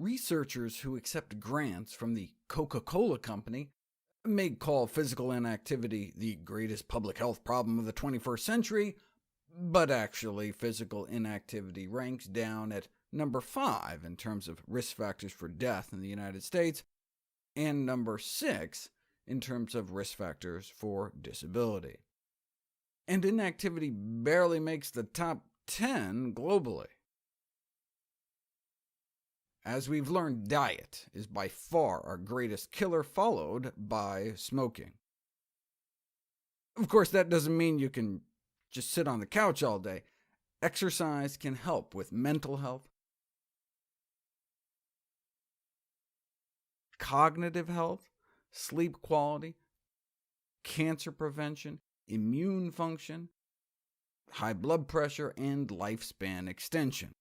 Researchers who accept grants from the Coca-Cola Company may call physical inactivity the greatest public health problem of the 21st century, but actually physical inactivity ranks down at number 5 in terms of risk factors for death in the United States, and number 6 in terms of risk factors for disability. And inactivity barely makes the top 10 globally. As we've learned, diet is by far our greatest killer, followed by smoking. Of course, that doesn't mean you can just sit on the couch all day. Exercise can help with mental health, cognitive health, sleep quality, cancer prevention, immune function, high blood pressure, and lifespan extension.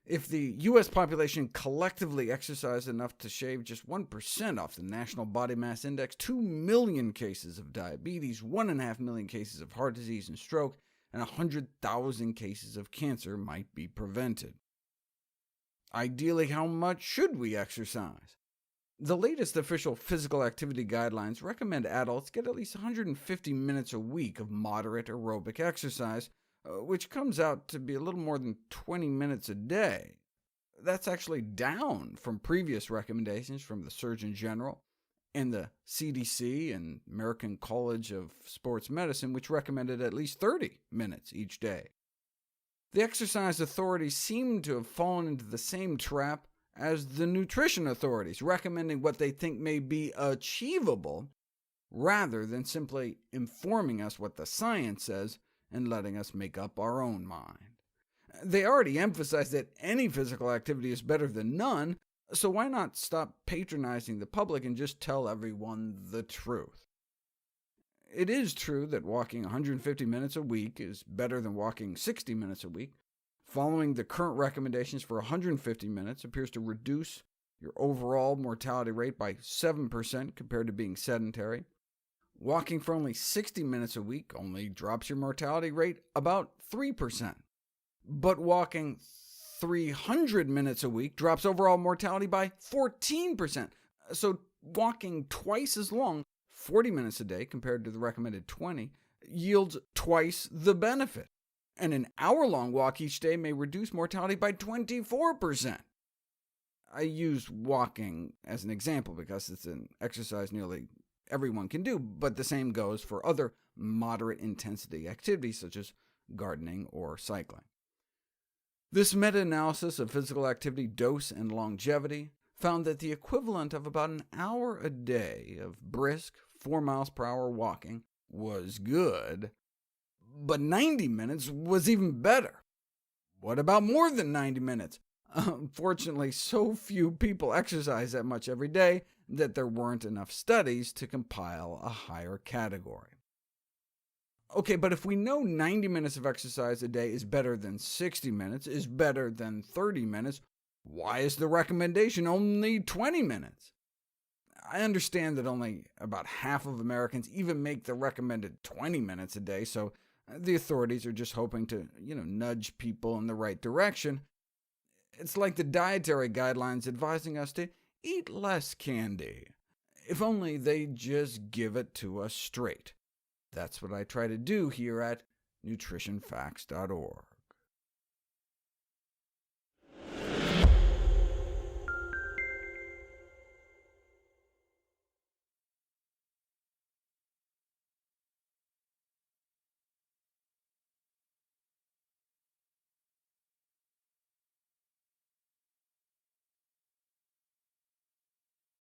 If the U.S. population collectively exercised enough to shave just 1% off the National Body Mass Index, 2 million cases of diabetes, 1.5 million cases of heart disease and stroke, and 100,000 cases of cancer might be prevented. Ideally, how much should we exercise? The latest official physical activity guidelines recommend adults get at least 150 minutes a week of moderate aerobic exercise, which comes out to be a little more than 20 minutes a day. That's actually down from previous recommendations from the Surgeon General and the CDC and American College of Sports Medicine, which recommended at least 30 minutes each day. The exercise authorities seem to have fallen into the same trap as the nutrition authorities, recommending what they think may be achievable, rather than simply informing us what the science says and letting us make up our own mind. They already emphasize that any physical activity is better than none, so why not stop patronizing the public and just tell everyone the truth? It is true that walking 150 minutes a week is better than walking 60 minutes a week. Following the current recommendations for 150 minutes appears to reduce your overall mortality rate by 7% compared to being sedentary. Walking for only 60 minutes a week only drops your mortality rate about 3%. But walking 300 minutes a week drops overall mortality by 14%. So walking twice as long, 40 minutes a day compared to the recommended 20, yields twice the benefit. And an hour-long walk each day may reduce mortality by 24%. I use walking as an example because it's an exercise nearly everyone can do, but the same goes for other moderate-intensity activities such as gardening or cycling. This meta-analysis of physical activity dose and longevity found that the equivalent of about an hour a day of brisk 4 miles per hour walking was good, but 90 minutes was even better. What about more than 90 minutes? Unfortunately, so few people exercise that much every day that there weren't enough studies to compile a higher category. Okay, but if we know 90 minutes of exercise a day is better than 60 minutes, is better than 30 minutes, why is the recommendation only 20 minutes? I understand that only about half of Americans even make the recommended 20 minutes a day, so the authorities are just hoping to, nudge people in the right direction. It's like the dietary guidelines advising us to eat less candy. If only they'd just give it to us straight. That's what I try to do here at nutritionfacts.org.